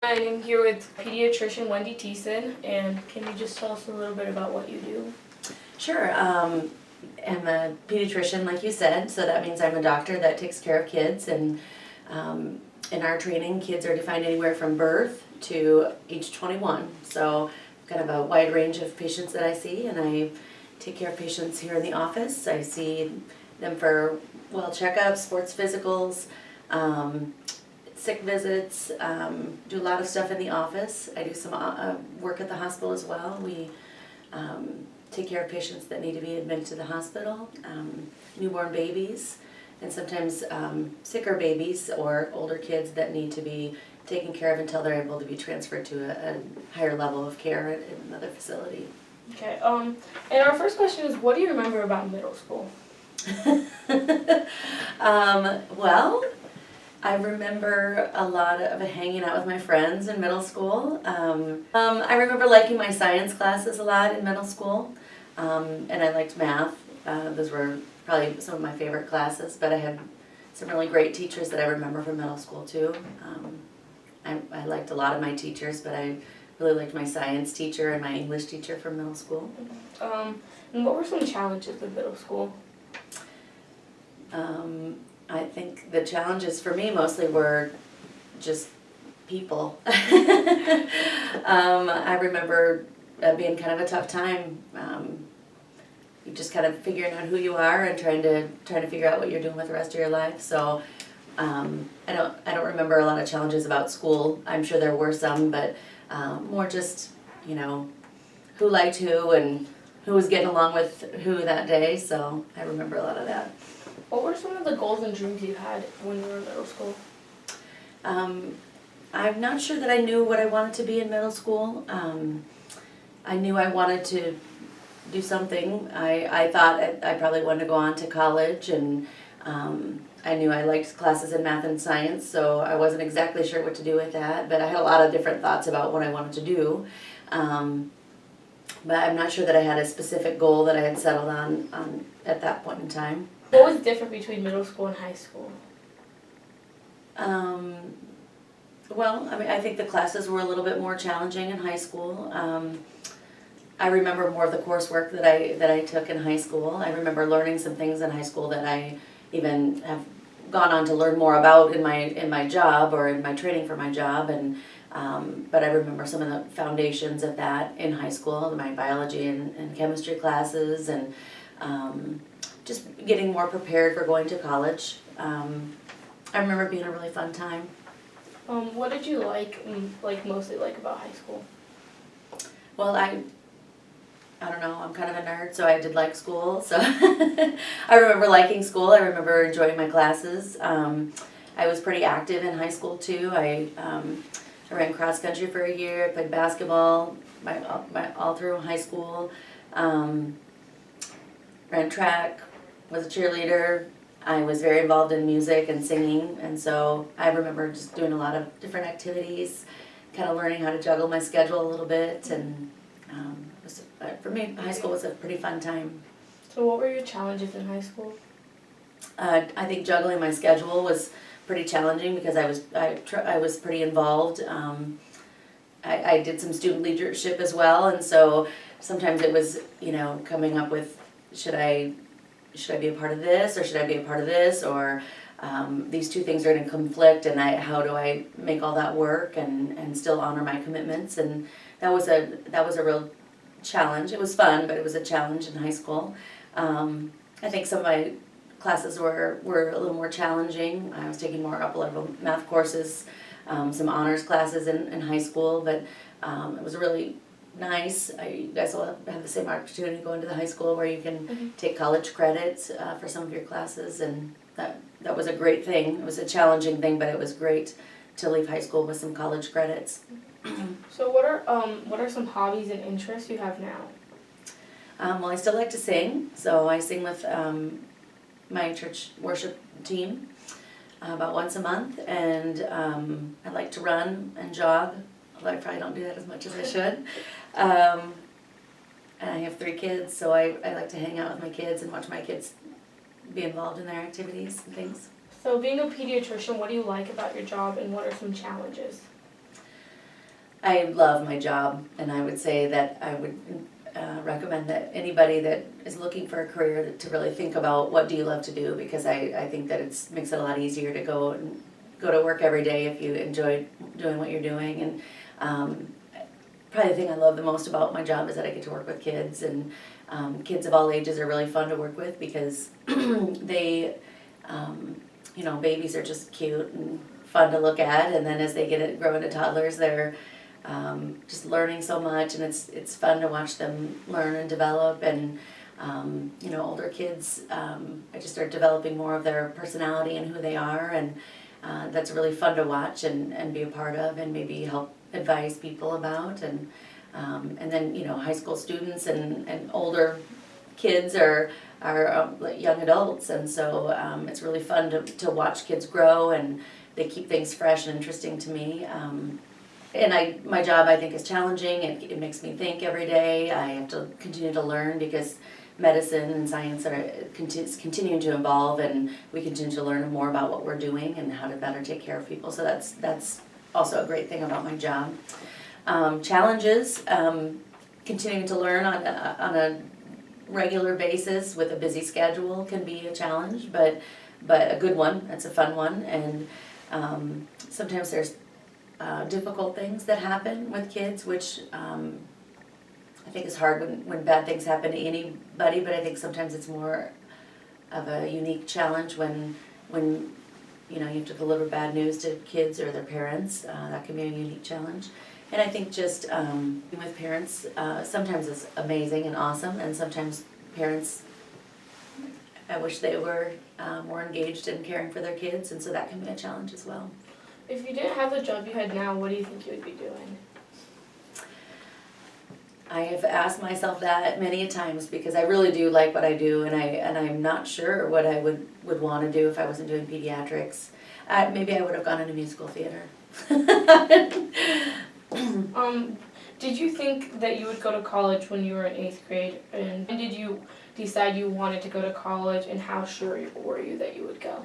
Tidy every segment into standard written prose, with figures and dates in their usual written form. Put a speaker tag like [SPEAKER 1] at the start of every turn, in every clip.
[SPEAKER 1] I'm here with pediatrician Wendy Thiessen, and can you just tell us a little bit about what you do?
[SPEAKER 2] Sure. I'm a pediatrician, like you said, so that means I'm a doctor that takes care of kids, and in our training, kids are defined anywhere from birth to age 21. So kind of a wide range of patients that I see, and I take care of patients here in the office. I see them for well checkups, sports physicals, sick visits, do a lot of stuff in the office. I do some work at the hospital as well. We take care of patients that need to be admitted to the hospital, newborn babies, and sometimes sicker babies or older kids that need to be taken care of until they're able to be transferred to a higher level of care at another facility.
[SPEAKER 1] Okay, and our first question is, what do you remember about middle school?
[SPEAKER 2] Well, I remember a lot of hanging out with my friends in middle school. I remember liking my science classes a lot in middle school, and I liked math. Those were probably some of my favorite classes, but I had some really great teachers that I remember from middle school too. I liked a lot of my teachers, but I really liked my science teacher and my English teacher from middle school.
[SPEAKER 1] And what were some challenges of middle school?
[SPEAKER 2] I think the challenges for me mostly were just people. I remember being kind of a tough time. You just kind of figuring out who you are and trying to figure out what you're doing with the rest of your life. So I don't remember a lot of challenges about school. I'm sure there were some, but more just who liked who and who was getting along with who that day. So I remember a lot of that.
[SPEAKER 1] What were some of the goals and dreams you had when you were in middle school?
[SPEAKER 2] I'm not sure that I knew what I wanted to be in middle school. I knew I wanted to do something. I thought I probably wanted to go on to college, and I knew I liked classes in math and science, so I wasn't exactly sure what to do with that, but I had a lot of different thoughts about what I wanted to do. But I'm not sure that I had a specific goal that I had settled on at that point in time.
[SPEAKER 1] What was different between middle school and high school?
[SPEAKER 2] Well, I think the classes were a little bit more challenging in high school. I remember more of the coursework that I took in high school. I remember learning some things in high school that I even have gone on to learn more about in my job or in my training for my job. And but I remember some of the foundations of that in high school, my biology and chemistry classes, and just getting more prepared for going to college. I remember being a really fun time.
[SPEAKER 1] What did you mostly like about high school?
[SPEAKER 2] Well, I don't know, I'm kind of a nerd, so I did like school. So I remember liking school. I remember enjoying my classes. I was pretty active in high school too. I ran cross country for a year. I played basketball all through high school. Ran track, was a cheerleader. I was very involved in music and singing, and so I remember just doing a lot of different activities, kind of learning how to juggle my schedule a little bit, and for me, high school was a pretty fun time.
[SPEAKER 1] So what were your challenges in high school?
[SPEAKER 2] I think juggling my schedule was pretty challenging because I was pretty involved. I did some student leadership as well, and so sometimes it was coming up with should I be a part of this, or should I be a part of this, or these two things are in conflict, and how do I make all that work and still honor my commitments? And that was a real challenge. It was fun, but it was a challenge in high school. I think some of my classes were a little more challenging. I was taking more upper-level math courses, some honors classes in high school, but it was really nice. You guys will have the same opportunity going to the high school where you can take college credits for some of your classes, and that was a great thing. It was a challenging thing, but it was great to leave high school with some college credits.
[SPEAKER 1] So what are some hobbies and interests you have now?
[SPEAKER 2] Well, I still like to sing, so I sing with my church worship team about once a month, and I like to run and jog, although I probably don't do that as much as I should. And I have 3 kids, so I like to hang out with my kids and watch my kids be involved in their activities and things.
[SPEAKER 1] So being a pediatrician, what do you like about your job, and what are some challenges?
[SPEAKER 2] I love my job, and I would say that I would recommend that anybody that is looking for a career to really think about what do you love to do, because I think that makes it a lot easier to go to work every day if you enjoy doing what you're doing. And probably the thing I love the most about my job is that I get to work with kids, and kids of all ages are really fun to work with because they, babies are just cute and fun to look at, and then as they grow into toddlers, they're just learning so much, and it's fun to watch them learn and develop. And older kids, I just start developing more of their personality and who they are, and that's really fun to watch and be a part of, and maybe help advise people about. And then high school students and older kids are like young adults, and so it's really fun to watch kids grow, and they keep things fresh and interesting to me. And my job, I think, is challenging. It makes me think every day. I have to continue to learn because medicine and science are continuing to evolve, and we continue to learn more about what we're doing and how to better take care of people. So that's also a great thing about my job. Challenges, continuing to learn on a regular basis with a busy schedule can be a challenge, but a good one. It's a fun one. And sometimes there's difficult things that happen with kids, which I think is hard when bad things happen to anybody, but I think sometimes it's more of a unique challenge when you have to deliver bad news to kids or their parents. That can be a unique challenge. And I think just with parents, sometimes it's amazing and awesome, and sometimes parents, I wish they were more engaged in caring for their kids, and so that can be a challenge as well.
[SPEAKER 1] If you didn't have the job you had now, what do you think you would be doing?
[SPEAKER 2] I have asked myself that many times because I really do like what I do, and I'm not sure what I would want to do if I wasn't doing pediatrics. Maybe I would have gone into musical theater.
[SPEAKER 1] Did you think that you would go to college when you were in 8th grade? And when did you decide you wanted to go to college, and how sure were you that you would go?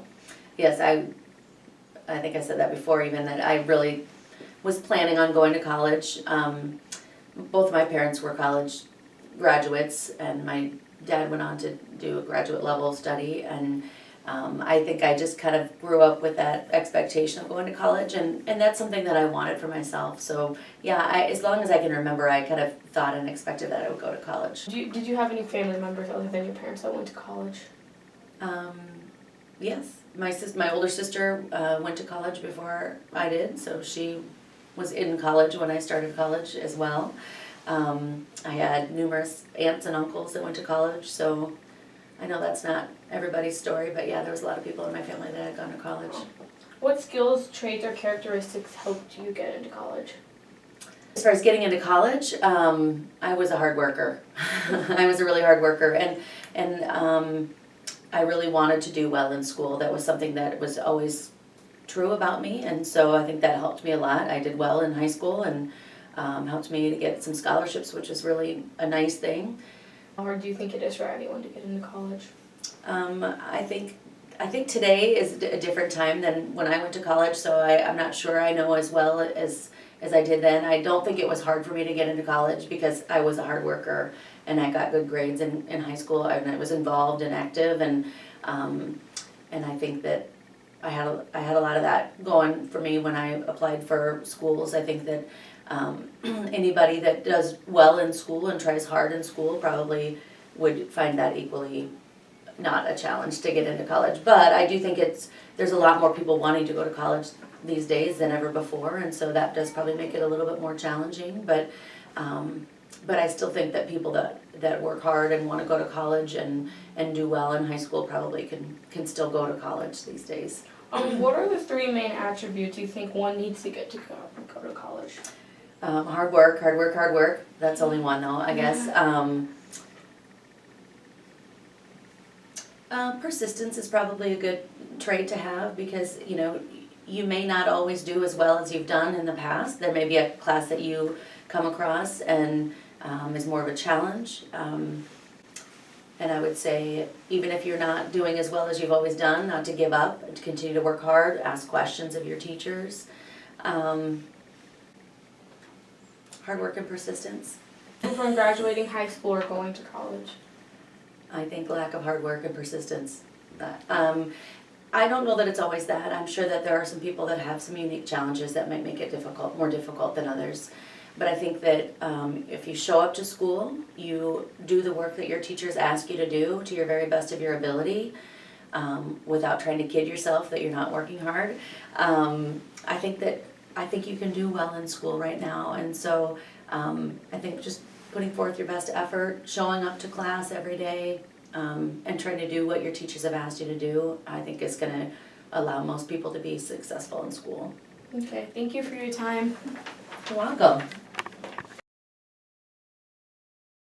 [SPEAKER 2] Yes, I think I said that before even, that I really was planning on going to college. Both of my parents were college graduates, and my dad went on to do a graduate level study, and I think I just kind of grew up with that expectation of going to college, and that's something that I wanted for myself. So yeah, as long as I can remember, I kind of thought and expected that I would go to college.
[SPEAKER 1] Did you have any family members other than your parents that went to college?
[SPEAKER 2] Yes, my older sister went to college before I did, so she was in college when I started college as well. I had numerous aunts and uncles that went to college, so I know that's not everybody's story, but yeah, there was a lot of people in my family that had gone to college.
[SPEAKER 1] What skills, traits, or characteristics helped you get into college?
[SPEAKER 2] As far as getting into college, I was a hard worker. I was a really hard worker, and I really wanted to do well in school. That was something that was always true about me, and so I think that helped me a lot. I did well in high school, and helped me to get some scholarships, which was really a nice thing.
[SPEAKER 1] How hard do you think it is for anyone to get into college?
[SPEAKER 2] I think today is a different time than when I went to college, so I'm not sure I know as well as I did then. I don't think it was hard for me to get into college because I was a hard worker, and I got good grades in high school, and I was involved and active, and I think that I had a lot of that going for me when I applied for schools. I think that anybody that does well in school and tries hard in school probably would find that equally not a challenge to get into college. But I do think there's a lot more people wanting to go to college these days than ever before, and so that does probably make it a little bit more challenging. But I still think that people that work hard and want to go to college and do well in high school probably can still go to college these days.
[SPEAKER 1] What are the 3 main attributes you think one needs to get to go to college?
[SPEAKER 2] Hard work. That's only one though, I guess. Persistence is probably a good trait to have because, you may not always do as well as you've done in the past. There may be a class that you come across and is more of a challenge. And I would say, even if you're not doing as well as you've always done, not to give up, and to continue to work hard, ask questions of your teachers. hard work and persistence.
[SPEAKER 1] From graduating high school or going to college?
[SPEAKER 2] I think lack of hard work and persistence. I don't know that it's always that. I'm sure that there are some people that have some unique challenges that might make it difficult, more difficult than others. But I think that if you show up to school, you do the work that your teachers ask you to do to your very best of your ability, without trying to kid yourself that you're not working hard. I think you can do well in school right now, and so I think just putting forth your best effort, showing up to class every day, and trying to do what your teachers have asked you to do, I think is going to allow most people to be successful in school.
[SPEAKER 1] Okay, thank you for your time.
[SPEAKER 2] You're welcome.